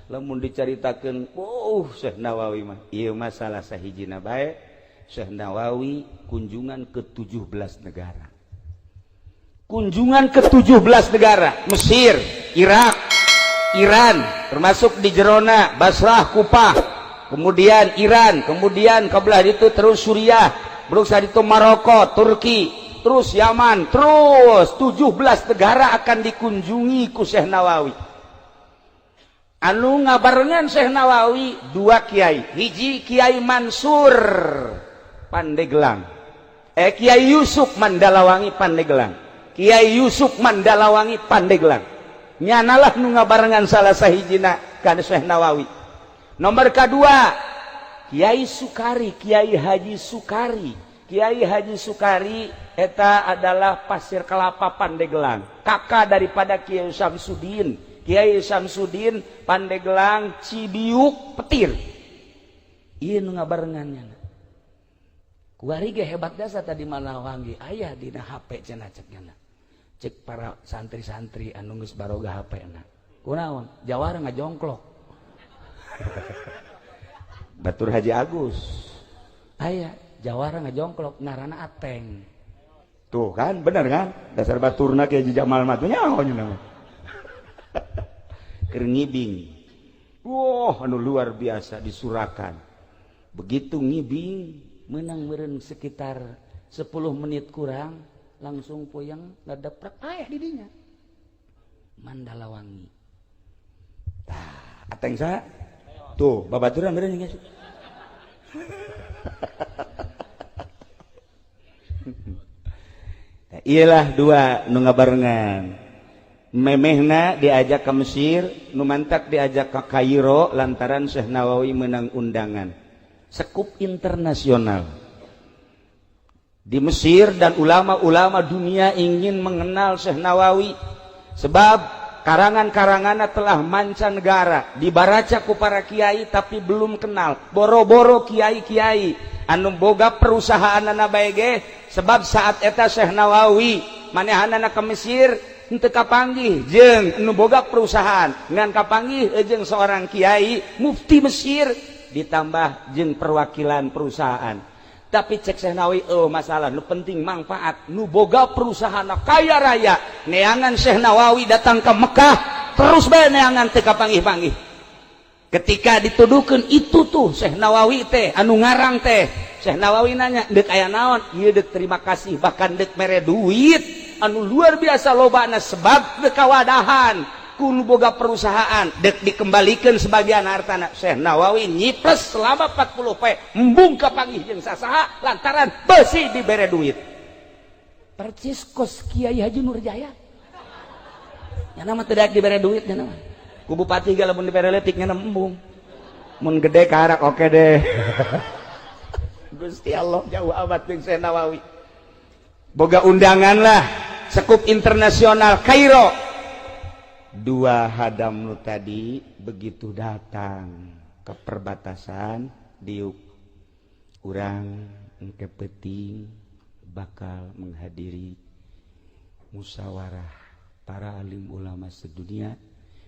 Lamun dicaritakeun Syekh Nawawi mah ieu masalah sahijina bae. Syekh Nawawi kunjungan ke 17 negara. Kunjungan ke 17 negara, Mesir, Irak, Iran, termasuk di jerona Basrah, Kufah, kemudian Iran, kemudian kabelah itu terus Suriah, berusaha itu Maroko, Turki, terus Yaman, terus 17 negara akan dikunjungi ku Syekh Nawawi. Anu ngabarengan Syekh Nawawi dua kiai, hiji Kiai Mansur Pandeglang, Kiai Yusuf Mandalawangi Pandeglang, Kiai Yusuf Mandalawangi Pandeglang. Nyanalah nu ngabarengan salah sahijina kana Syekh Nawawi. Nomor kedua Kiai Sukari, Kiai Haji Sukari. Kiai Haji Sukari eta adalah Pasir Kelapa Pandeglang, kakak daripada Kiai Samsudin. Kiai Samsudin Pandeglang Cibiuk Petir. Ieu nu ngabarengannya. Kuari ge hebat dasa tadi Malawangi aya dina HP cenah cekna. Cek para santri-santri anu geus baroga HP-na. Kunaon? Jawara ngajongklok. Batur Haji Agus. Aya Jawara ngajongklok ngaranna Ateng. Tuh kan bener kan? Dasar baturna Kiai Jamal mah teh nyaho nya. Keur ngibing. Wah, anu luar biasa disurakan. Begitu ngibing menang meureun sekitar 10 menit kurang langsung poyang ngadeprak aya di dinya Mandalawangi. Tah, ateng saha? Tuh, babaturan meureun geus. Iyalah dua nu ngabarengan. Memehna diajak ke Mesir, nu mantak diajak ke Kairo lantaran Syekh Nawawi menang undangan. Sekup internasional. Di Mesir dan ulama-ulama dunia ingin mengenal Syekh Nawawi sebab karangan-karanganna telah mancanegara dibaraca ku para kiai tapi belum kenal. Boro-boro kiai-kiai anu boga perusahaanna bae ge sebab saat eta Syekh Nawawi manehanana ke Mesir henteu kapanggih jeung anu boga perusahaan ngan kapanggih jeung seorang kiai mufti Mesir ditambah jeung perwakilan perusahaan. Tapi cek Syekh Nawawi masalah nu penting manfaat nu boga perusahaan kaya raya neangan Syekh Nawawi datang ke Mekah terus bae neangan teu kapanggih-panggih. Ketika dituduhkeun itu tuh Syekh Nawawi teh anu ngarang teh Syekh Nawawi nanya deuk aya naon? Ieu deuk terima kasih bahkan deuk mere duit anu luar biasa lobana sebab deuk kawadahan kudu boga perusahaan dek dikembalikan sebagian hartana. Syekh Nawawi nyipres selama 40 poe embung kapanggih jeung sasaha lantaran beusi dibere duit. Percis kos Kiai Haji Nurjaya nya mah teu daek dibere duit nya mah ku bupati ge lamun dibere leutik nya embung mun gede karak oke deh. Gusti Allah jauh amat jeung Syekh Nawawi boga undangan lah sekup internasional Kairo. Dua hadam nu tadi begitu datang ke perbatasan diuk urang engke penting bakal menghadiri musyawarah para alim ulama sedunia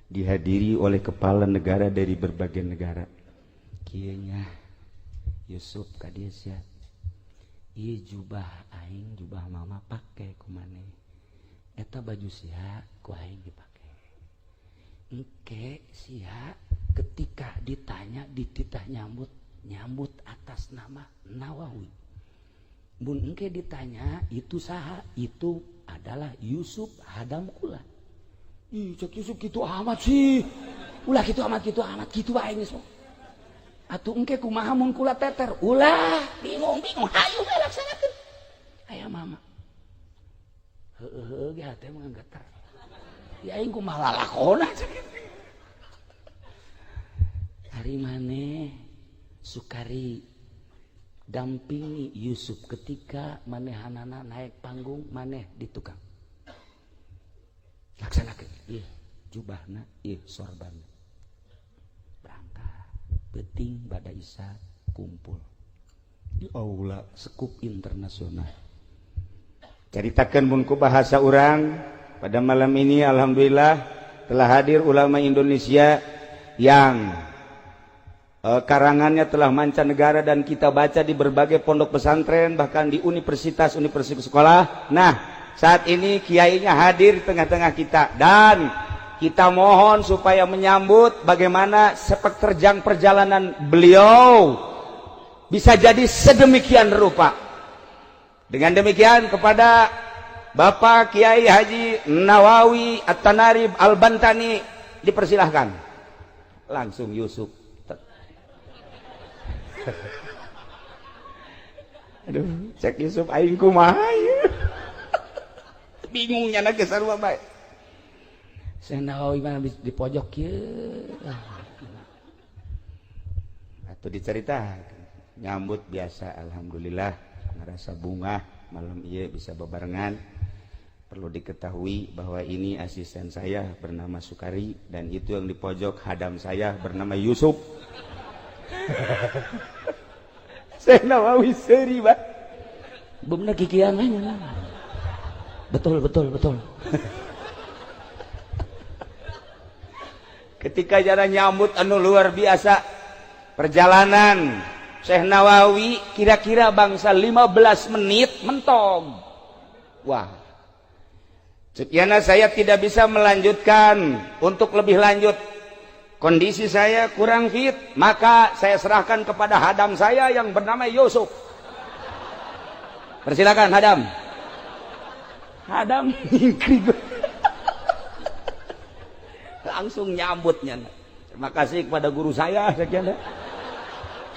dihadiri oleh kepala negara dari berbagai negara. Kieu nya Yusuf ka dieu sia. Ieu jubah aing jubah mama pake ku maneh. Eta baju sia ku aing dipake. Engke sia ketika ditanya dititah nyambut atas nama Nawawi. Mun engke ditanya itu saha? Itu adalah Yusuf hadam kula. Ih cek Yusuf kitu amat sih. Ulah kitu amat kitu wae geus. Atuh engke kumaha mun kula teter? Ulah bingung hayu we laksanakeun. Aya mama. Heueuh ge hate mah geter. Ya aing kumaha lalakona cenah. Hari maneh Sukari dampingi Yusuf ketika manehanana naik panggung maneh di tukang. Laksanakeun ieu jubahna ieu sorbanna. Berangkat. Penting pada Isa kumpul. di aula sekup internasional. Ceritakan munku bahasa orang pada malam ini, alhamdulillah telah hadir ulama Indonesia yang karangannya telah mancanegara dan kita baca di berbagai pondok pesantren, bahkan di universitas sekolah. Nah, saat ini kiainya hadir di tengah-tengah kita dan kita mohon supaya menyambut bagaimana sepak terjang perjalanan beliau bisa jadi sedemikian rupa. Dengan demikian kepada Bapak Kiai Haji Nawawi At-Tanarib Al-Bantani dipersilahkan. Langsung Yusuf. Aduh, cek Yusuf aing kumaha ieu. Bingungnya na geus sarua bae. Saya Nawawi mah di pojok kieu. Atuh diceritakeun. Nyambut biasa alhamdulillah. Ngerasa bunga malam iya bisa bebarengan. Perlu diketahui bahwa ini asisten saya bernama Sukari dan itu yang di pojok hadam saya bernama Yusuf. Saya Nawawi seri bah. Bumna kikiangannya. Betul. Ketika jalan nyambut anu luar biasa perjalanan Syekh Nawawi kira-kira bangsa 15 menit mentong. Wah. Sekian saya tidak bisa melanjutkan untuk lebih lanjut. Kondisi saya kurang fit, maka saya serahkan kepada hadam saya yang bernama Yusuf. Persilakan hadam. Hadam langsung nyambutnya. Terima kasih kepada guru saya sekian.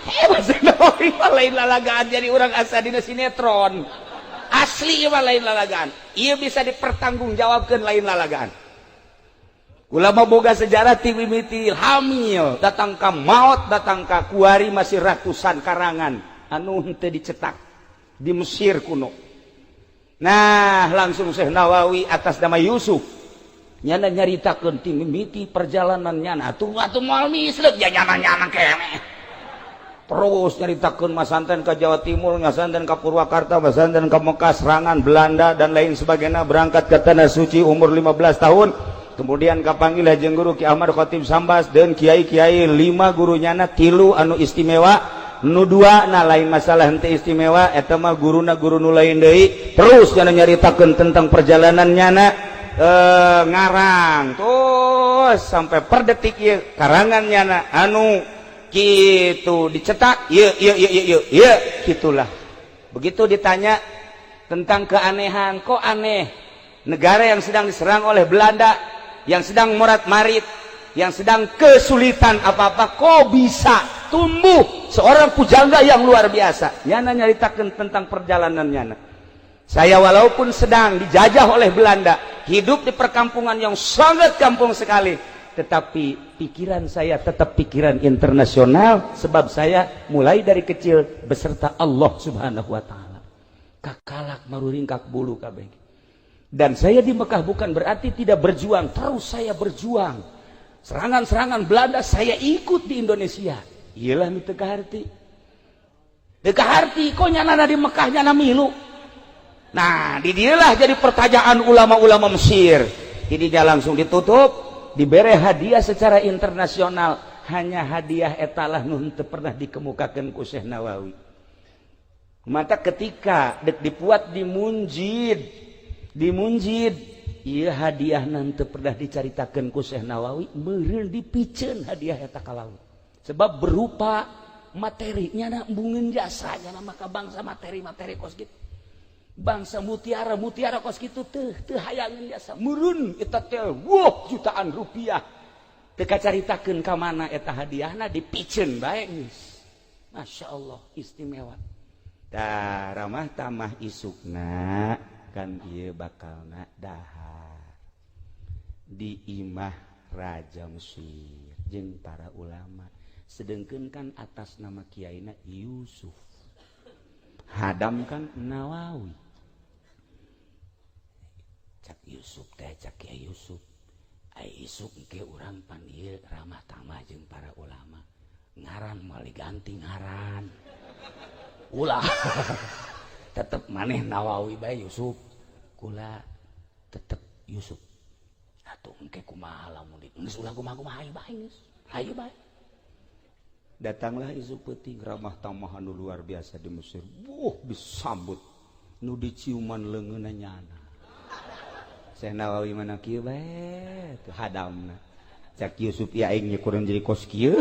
Hebat Nawawi lain lalagaan jadi orang asa dina sinetron. Asli mah lain lalagaan. Ieu bisa dipertanggungjawabkeun lain lalagaan. Ulama boga sejarah ti mimiti hamil, datang ka maut, datang ka kuari masih ratusan karangan anu henteu dicetak di Mesir kuno. Nah, langsung Syekh Nawawi atas nama Yusuf nyana nyaritakeun ti mimiti perjalanan nyana. Atuh moal misleuk nya nyana keneh. Terus nyaritakeun masanten ke Jawa Timur, masanten ke Purwakarta, masanten ke Mekah, serangan Belanda dan lain sebagainya, berangkat ke tanah suci umur 15 tahun. Kemudian kapanggil jeung guru Ki Ahmad Khatib Sambas dan kiai-kiai 5 gurunyana 3 anu istimewa, nu 2 na lain masalah henteu istimewa eta mah guruna guru nu lain deui. Terus cenah nyaritakeun tentang perjalanan nyana ngarang terus sampai per detik ieu karangan nyana anu gitu dicetak, iya gitulah. Begitu ditanya tentang keanehan, kok aneh negara yang sedang diserang oleh Belanda, yang sedang morat-marit, yang sedang kesulitan apa-apa, kok bisa tumbuh seorang pujangga yang luar biasa. Nyana nyaritakeun tentang perjalanan nyana. Saya walaupun sedang dijajah oleh Belanda, hidup di perkampungan yang sangat kampung sekali, tetapi pikiran saya tetap pikiran internasional sebab saya mulai dari kecil beserta Allah Subhanahu wa taala. Kakalak maruring kak bulu kabeh. Dan saya di Mekah bukan berarti tidak berjuang, terus saya berjuang. Serangan-serangan Belanda saya ikut di Indonesia. Iyalah nu teu kaharti. Teu kaharti kok nyana di Mekah nyana milu. Nah, di dialah jadi pertanyaan ulama-ulama Mesir. Jadi dia langsung ditutup. Diberi hadiah secara internasional, hanya hadiah etalah nun teu pernah dikemukakeun ku Syekh Nawawi. Mata ketika dipuat di Munjid, ieu hadiah nan teu pernah dicaritakeun ku Syekh Nawawi, meureun dipikeun hadiah eta ka laut. Sebab berupa materi nyana embungeun jasa nyana maka bangsa materi kos kitu. Bangsa mutiara kos kitu teu hayangeun jasa meureun eta teh jutaan rupiah teu kacaritakeun ka mana eta hadiahna dipikeun bae geus. Masyaallah istimewa. Tah ramah tamah isukna kan ieu bakalna dahar di imah Raja Mesir jeung para ulama. Sedengkeun kan atas nama kiaina Yusuf. Hadam kan Nawawi. Cak Yusuf teh cak Kiai Yusuf. Ai Yusuf ke urang panggil ramah tamah jeung para ulama. ngaran mali ganti ngaran ulah tetep maneh Nawawi bae Yusuf kula tetep Yusuf atuh engke kumaha lamun geus ulah kumaha bae geus hayu bae. Datanglah Yusuf peuting ramah tamah anu luar biasa di Mesir. Disambut nu diciuman leungeunna nyana. Syekh Nawawi mana kieu bae teu hadamna. Cak Yusuf ya aing nya kurang jadi kos kieu.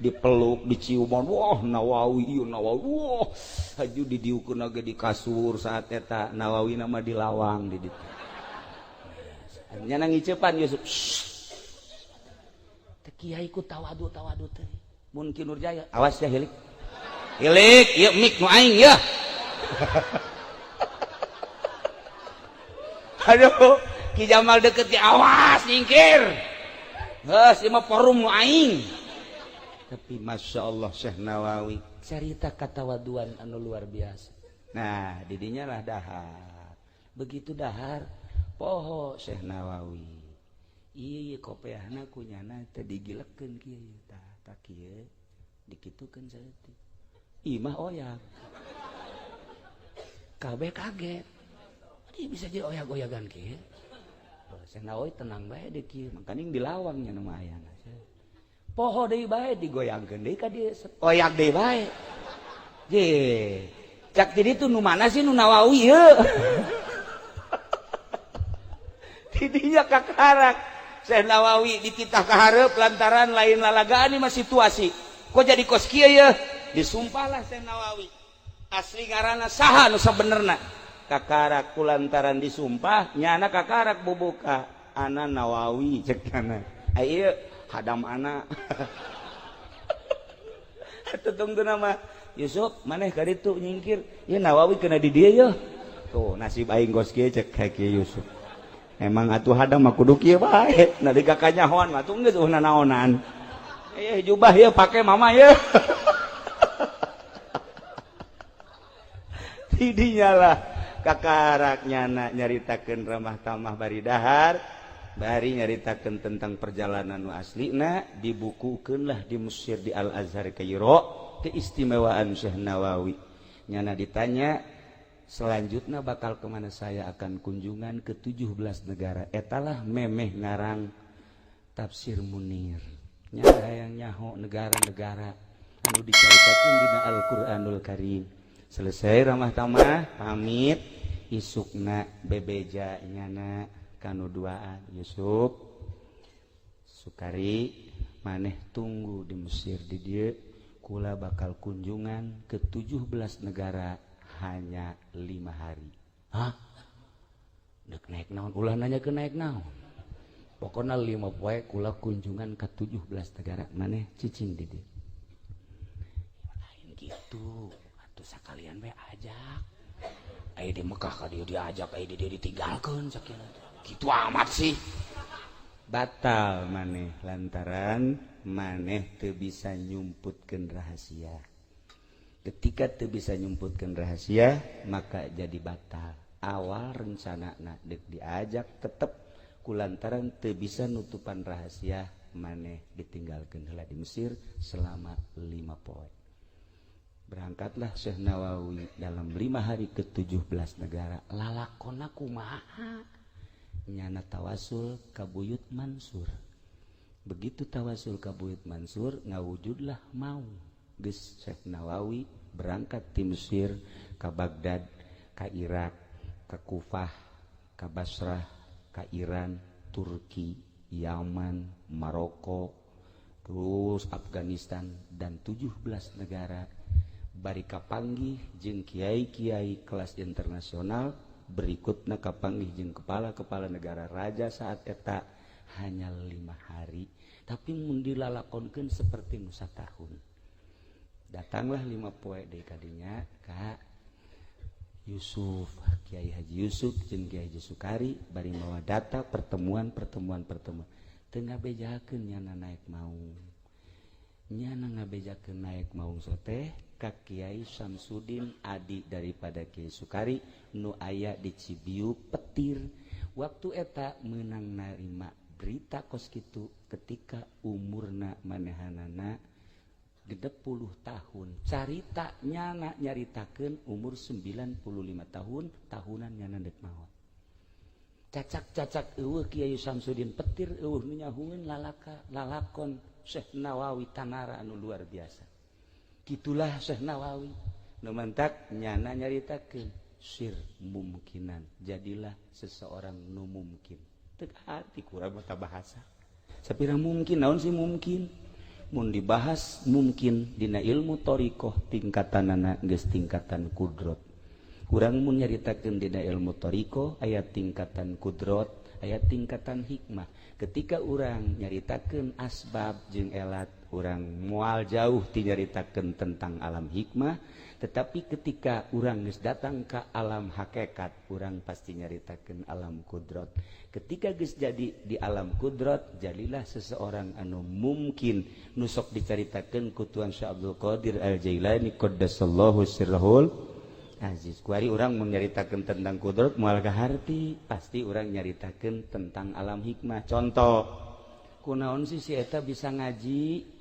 Dipeluk diciuman wah Nawawi ieu Nawawi wah haju didiukeun ge di kasur saat eta Nawawi nama dilawang di ditu. Nyana ngiceupan Yusuf. Kiai ku tawadu teh mun Ki Nurjaya awas ya hilik ieu mik nu aing ya. Aduh Ki Jamal deket ya awas nyingkir geus ieu mah forum nu aing. Tapi Masya Allah Syekh Nawawi cerita katawaduan anu luar biasa. Nah didinya lah dahar begitu dahar poho Syekh Nawawi iya kopiahna kunyana teh digilekeun kieu tah kieu dikitukeun saeutik imah oyag kabeh kaget ieu bisa jadi oyag-oyagan kieu. Syekh Nawawi tenang bae deui kieu mangkaning dilawang nya nu ayana poho deui bae digoyangkeun deui ka dieu oyag deui bae je cak jadi tuh nu mana sih nu Nawawi ieu tidinya kakarak Syekh Nawawi dititah kahareup lantaran lain lalagaan ieu mah situasi. Kok jadi kos kieu ye? Disumpahlah Syekh Nawawi. Asli ngaranna saha nu sabenerna? Kakarak kulantaran disumpah nyana kakarak bubuka ana Nawawi cek kana. Ieu hadam ana. Atuh tungtuna mah Yusuf maneh ka ditu nyingkir. Ieu Nawawi kena di dieu ye. Tuh nasib aing kos kieu cek ka kieu Yusuf. Emang atuh hadam mah kudu kieu bae nalika kanyahoan mah tuh geus uhna naonan jubah ye pake mama ye tidinya lah kakarak nyana nyaritakeun ramah tamah bari dahar bari nyaritakeun tentang perjalanan nu aslina dibukukeun lah di Mesir di Al Azhar Kairo keistimewaan Syekh Nawawi nyana ditanya selanjutnya bakal kemana saya akan kunjungan ke 17 negara etalah memeh ngarang tafsir Munir nyata yang nyaho negara-negara anu dicaritakeun dina Al-Qur'anul Karim selesai ramah tamah pamit isukna bebeja nyana kanu duaan Yusuf Sukari maneh tunggu di Mesir di dieu kula bakal kunjungan ke 17 negara hanya 5 hari. Hah? Dek naik naon? Ulah nanya ke naik naon. Pokoknya 5 poe kula kunjungan ke 17 negara. Maneh cicing di dieu. Lain gitu. Atuh sakalian we ajak. Aya di Mekah ka dieu diajak, aya di dieu ditinggalkeun sakieu. Kitu amat sih. Batal maneh lantaran maneh teu bisa nyumputkeun rahasia. Ketika teu bisa nyumputkeun rahasia maka jadi batal. Awal rencanana dek diajak tetep kulantaran teu bisa nutupan rahasia maneh ditinggalkeun heula di Mesir selama 5 poe. Berangkatlah Syekh Nawawi dalam 5 hari ke 17 negara. Lalakonna kumaha? Nyana tawasul ka Buyut Mansur. Begitu tawasul ka Buyut Mansur ngawujudlah mau. Geus Syekh Nawawi berangkat di Mesir ka Baghdad, ka Irak, ka Kufah, ka Basrah, ka Iran, Turki, Yaman, Maroko, terus Afghanistan dan 17 negara. Bari kapanggih jeung kiai-kiai kelas internasional berikutna kapanggih jeung kepala-kepala negara raja saat eta hanya 5 hari. Tapi mun dilalakonkeun seperti nu satahun. Datanglah 5 poe deui kadinya ka Yusuf, Kiai Haji Yusuf jeung Kiai Haji Sukari bari mawa data pertemuan. Teu ngabejakeun nyana naik maung. Nyana ngabejakeun naik maung soteh ka Kiai Samsudin adi daripada Kiai Sukari nu aya di Cibiu Petir. Waktu eta meunang narima cerita kos kitu ketika umurna manehanana 60 tahun carita nyana nyaritakeun umur 95 tahun tahunan nyana dek maot cacak Kiai Samsudin petir nu nyahueun lalakon Syekh Nawawi Tanara anu luar biasa gitulah Syekh Nawawi nu mantak nyana nyaritakeun sir mumkinan jadilah seseorang nu mungkin teu hati kurang mata bahasa sapira mungkin naon sih mungkin mun dibahas mungkin dina ilmu thariqah tingkatanana geus tingkatan kudrat urang mun nyaritakeun dina ilmu thariqah aya tingkatan kudrat aya tingkatan hikmah ketika urang nyaritakeun asbab jeung elat urang moal jauh ti nyaritakeun tentang alam hikmah tetapi ketika urang geus datang ka alam hakikat urang pasti nyaritakeun alam kudrat ketika geus jadi di alam kudrat jadilah seseorang anu mungkin nu sok dicaritakeun ku Tuan Syekh Abdul Qadir Al-Jailani qaddasallahu sirrahul aziz kuari urang mun nyaritakeun tentang kudrat moal kaharti pasti urang nyaritakeun tentang alam hikmah contoh kunaon sih si eta bisa ngaji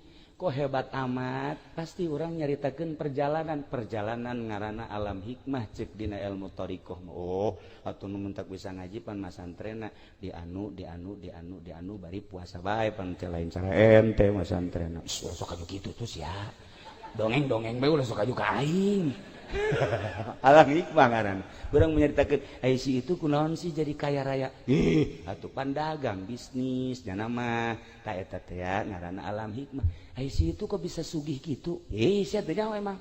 kok hebat amat pasti orang nyaritakeun perjalanan ngaranna alam hikmah cek dina ilmu thariqah oh atuh nu mentak bisa ngaji pan masantrena dianu bari puasa bae pan teh lain cara ente masantrena sok aju kitu tuh sia dongeng bae ulah sok aju ka aing alam hikmah ngaranna urang menyaritakeun ai si itu kunaon sih jadi kaya raya atuh pandagang bisnis nya mah ta eta teh ngaranna alam hikmah ai si itu kok bisa sugih gitu sia teh emang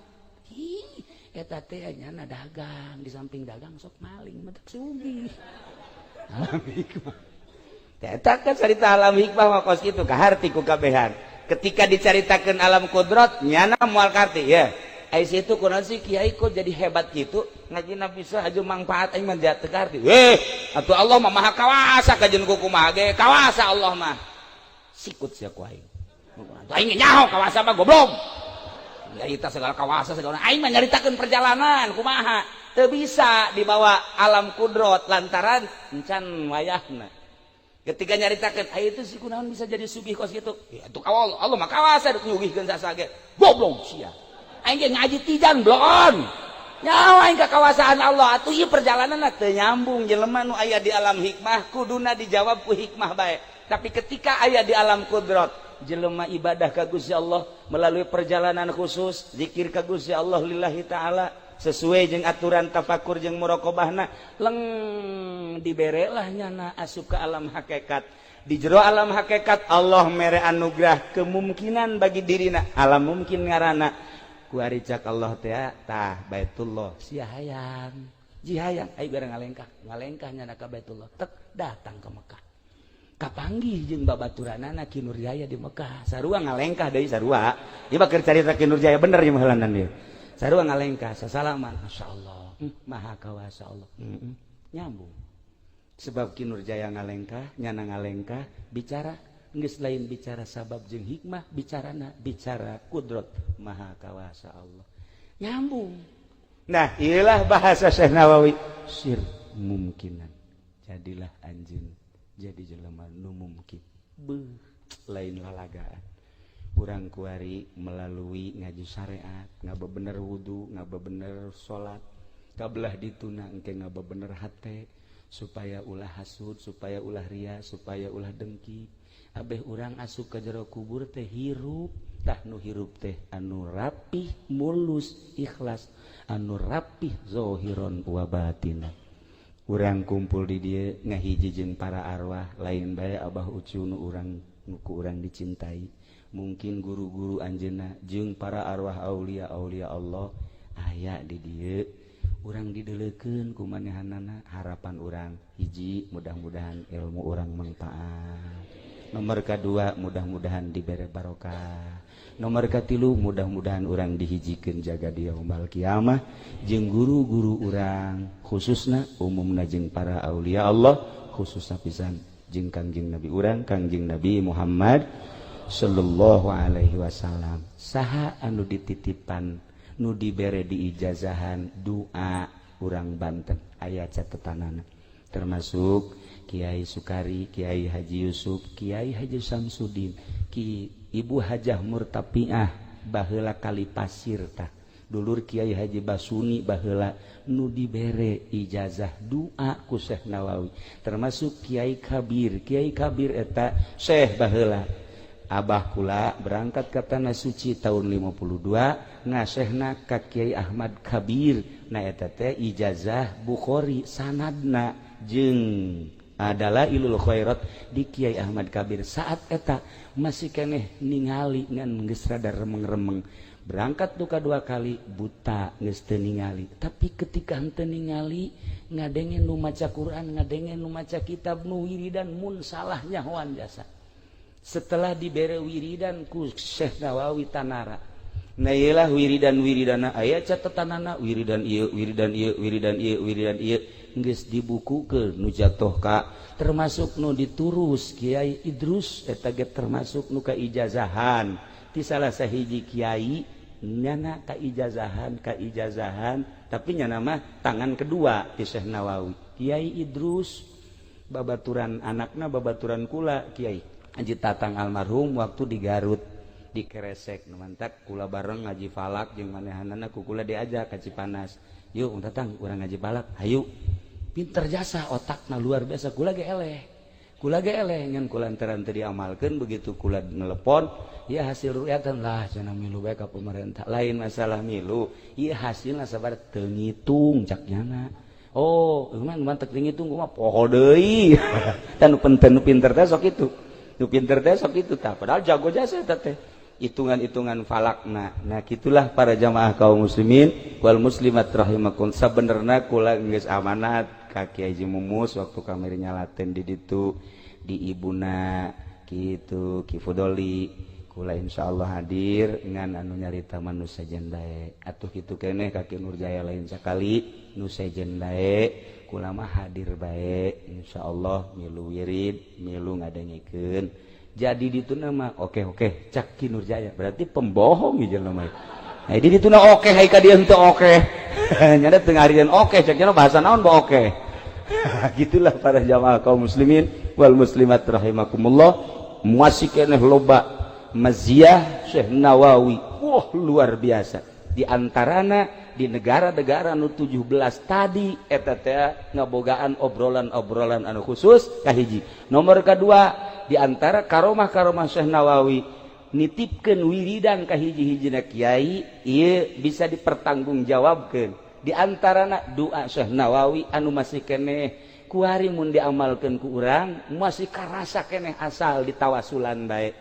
eta teh nyana dagang di samping dagang sok maling mentak sugih alam hikmah eta kan cerita alam hikmah mah kos kitu kaharti ku kabehan ketika dicaritakeun alam kudrat nyana moal karti ya ai situ kunaon sih kiai kok jadi hebat gitu ngajina bisa aju manfaat aing mah teu karti atuh Allah mah maha kawasa kajeun ku kumaha ge kawasa Allah mah sikut sia ku aing aing nyaho kawasa mah goblok ya kita segala kawasa segala aing mah nyaritakeun perjalanan kumaha teu bisa dibawa alam kudrat lantaran encan wayahna ketika nyaritakeun ai itu si kunaon bisa jadi sugih kos kitu ya atuh Allah mah kawasa nyugihkeun sasage goblok sia aing ge ngaji tijan blon nyawa aing ka kawasaan Allah atuh ieu perjalananna teu nyambung jelema nu aya di alam hikmah kuduna dijawab ku hikmah bae tapi ketika aya di alam kudrat jelema ibadah ka Gusti Allah melalui perjalanan khusus zikir ka Gusti Allah lillahi taala sesuai jeung aturan tafakur jeung muraqabahna leng diberelah nyana asup ka alam hakikat di jero alam hakikat Allah mere anugerah kemungkinan bagi dirina alam mungkin ngaranna ku ari cak Allah teh tah Baitullah sia hayang ji hayang ai bareng ngalengkah nyana ka Baitullah tek datang ke Mekah kapanggih jeung babaturanana Ki Nurjaya di Mekah sarua ngalengkah deui sarua ieu bakeur carita Ki Nurjaya bener ieu heulanan ieu sarua ngalengkah sasalaman masyaallah maha kawasa Allah nyambung sebab Ki Nurjaya ngalengkah nyana ngalengkah bicara geus lain bicara sabab jeung hikmah bicara kudrat maha kawasa Allah nyambung nah inilah bahasa Syekh Nawawi sir mumkinan jadilah anjeun jadi jelema nu mungkin lain lalagaan urang kuari melalui ngaji syariat ngabebener wudu ngabebener salat kabelah dituna engke ngabebener hate supaya ulah hasud supaya ulah ria supaya ulah dengki abeh urang asup ka jero kubur teh hirup tah nu hirup teh anu rapih mulus ikhlas anu rapih zahiron wa batinan urang kumpul di dieu ngahiji jeung para arwah lain bae abah ucu nu urang nu ku urang dicintai mungkin guru-guru anjeunna jeung para arwah aulia Allah aya di dieu urang dideleukeun ku manehanana harapan urang hiji mudah-mudahan ilmu urang manfaat nomor kedua mudah-mudahan dibere barokah nomor katilu mudah-mudahan urang dihijikeun jaga di yaumul kiamah jeung guru-guru urang khususna umumna jeung para aulia Allah khususna pisan jeung Kangjeng Nabi urang Kangjeng Nabi Muhammad sallallahu alaihi wasallam saha anu dititipan nu dibere diijazahan doa urang Banten aya catetanana termasuk Kiai Sukari, Kiai Haji Yusuf, Kiai Haji Samsudin, Ibu Hajah Murtapiah baheula kali pasir tah. Dulur Kiai Haji Basuni baheula nu dibere ijazah doa ku Syekh Nawawi. Termasuk Kiai Kabir eta Syekh baheula. Abah kula berangkat ke Tanah Suci tahun 52 ngasehna ka Kiai Ahmad Kabir na eta teh ijazah Bukhari sanadna jeung adalah ilul khairat di Kiai Ahmad Kabir. Saat eta masih keneh ningali ngan geus rada remeng-remeng. Berangkat tuh kadua kali buta geus teu ningali. Tapi ketika henteu ningali ngadengen nu maca Quran, ngadengen nu maca kitab nu wiridan mun salah nyahoan jasa. Setelah dibere wiridan ku Syekh Nawawi Tanara. Nah iyalah wiridan-wiridana aya catatanana wiridan ieu geus dibukukeun nu jatuh ka termasuk nu diturus Kiai Idrus eta ge termasuk nu ka ijazahan ti salah sahiji kiai nyana ka ijazahan tapi nyana mah tangan kedua ti Syekh Nawawi. Kiai Idrus babaturan anakna babaturan kula Kiai Haji Tatang almarhum waktu di Garut di Keresek mantak kula bareng ngaji falak jeung manehanana ku kula diajak ka Cipanas. Yuk Tatang urang ngaji falak hayu. Pinter jasa otakna luar biasa kula ge eleh ngan kula antaran teu diamalkeun begitu kula nelepon ieu hasil ru'yatan lah cenah milu bae ka pemerintah lain masalah milu ieu hasilna sabar teu ngitung cak nyana. Oh man teu ngitung kumaha poho deui tan nu pinter teh sok itu nu pinter teh sok itu tah padahal jago jasa eta teh hitungan-hitungan falakna. Nah gitulah para jamaah kaum muslimin wal muslimat rahimakum sabenerna kula geus amanat ka Kiai Haji Mumus waktu kamari nyalaten di ditu di ibuna kitu Ki Fudoli kula insyaallah hadir ngan anu nyarita manu sajen bae atuh kitu keneh Kaki Nurjaya lain sakali nu sajen bae kula mah hadir bae insyaallah milu wirid milu ngadengikeun. Jadi ditu nama oke cak Ki Nurjaya berarti pembohong ieu jelema. Nah di ditu na oke hai ka dieu henteu oke. Nyada teu ngarian oke cak cenah bahasa naon ba oke. Gitulah para jamaah kaum muslimin wal muslimat rahimakumullah masih keneh loba maziah Syekh Nawawi. Wah luar biasa. Di antarana di negara-negara nu 17 tadi eta teh ngabogaan obrolan-obrolan anu khusus kahiji. Nomor kedua di antara karomah-karomah Syekh Nawawi nitipkeun wiridan ka hiji-hijina kiai ieu bisa dipertanggungjawabkeun. Di antarana doa Syekh Nawawi anu masih keneh kuari mun diamalkeun ku urang masih karasa keneh asal ditawasulan bae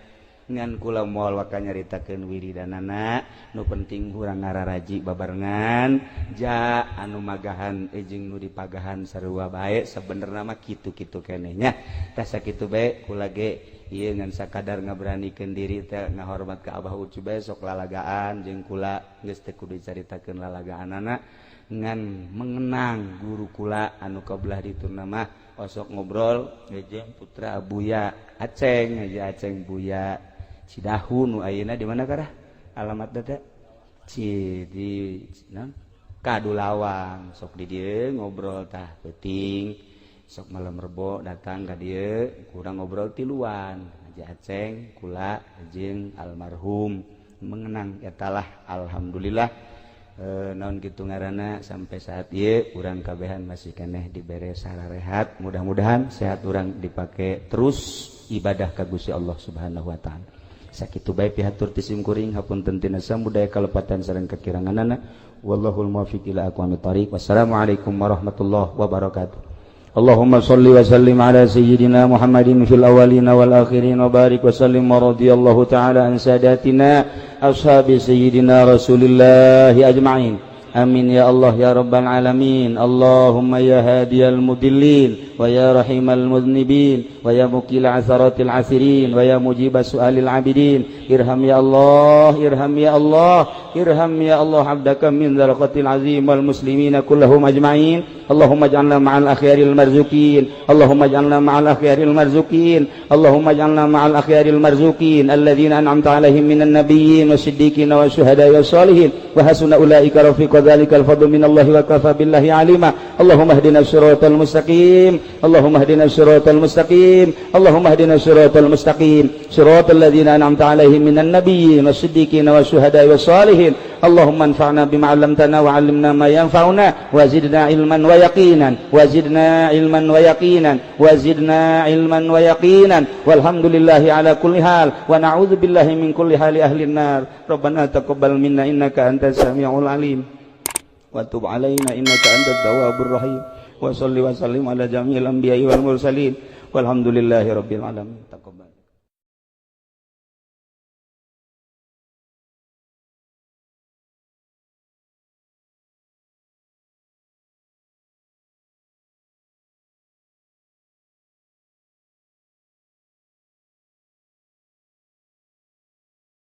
ngan kula moal waka nyaritakeun wiridanana nu penting urang ngararaji babarengan ja anu magahan jeung nu dipagahan sarua bae sabenerna mah kitu-kitu keneh nya tah sakitu bae kula ge ieu ngan sakadar ngaberanikeun diri teh ngahormat ka Abah Ucu bae sok lalagaan jeung kula geus teu kudu dicaritakeun lalagaanana ngan mengenang guru kula anu kabelah ditu mah osok ngobrol jeung putra Buya Aceng Aceng Buya Cidahu nu ayeuna di mana karah alamat data di Kadulawang sok di dieu ngobrol tah penting sok malam Rebo datang ka dieu kurang ngobrol tiluan Haji Aceng kula jeung almarhum mengenang etalah alhamdulillah naon kitu ngaranna sampai saat ieu urang kabehan masih keneh dibere sararehat mudah-mudahan sehat urang dipake terus ibadah ka Gusti Allah Subhanahu wa taala. Sakitu bae pihatur ti simkuring hapunten tina samudaya kalepatan sareng kakiranganana wallahul muwaffiq ila aqwamit thoriq. Wassalamualaikum warahmatullahi wabarakatuh. Allahumma salli wa sallim ala sayyidina Muhammadin fil awwalin wal akhirin wa barik wa sallim wa radiyallahu ta'ala an sadatina ashabi sayyidina Rasulillah ajma'in. Amin ya Allah ya rabbal alamin. Allahumma ya hadiyal mudillin wa ya rahimal mudnibin wa ya muqil asaratil asirin wa ya mujibas su'alil abidin. Irham ya Allah, irham ya Allah, irham ya Allah abdaka min dzalqatil azim wal muslimina kullahum ajma'in. Allahumma ij'alna ma'al akhyaril marzuqin. Allahumma ij'alna ma'al akhyaril marzuqin. Allahumma ij'alna ma'al akhyaril marzuqin alladhina an'amta 'alaihim minan nabiyyin wasiddiqin wasyuhada'i wassalihin wa hasuna ulaika rafiqa dzalikal fadlu minallahi wa kafa billahi alima. Allahumma hdina siratal mustaqim, Allahumma hdina siratal mustaqim, Allahumma hdina siratal mustaqim, siratal ladzina an'amta 'alaihim minan nabiyyin was-siddiqin wasyuhada'i was-shalihin. Allahumma anfa'na bima 'allamtana wa 'allimna ma yanfa'una wa zidna ilman wa yaqinan, wa zidna ilman wa yaqinan, wa zidna ilman wa yaqinan. Walhamdulillahi ala kulli hal wa na'udzu billahi min kulli hali ahli an-nar. Rabbana taqabbal minna innaka antas samiul alim wa tub 'alaina innaka antat tawwabur rahim. Wa shalli wa sallim ala jami'il anbiya'i wal mursalin walhamdulillahi rabbil alamin. Taqabbal.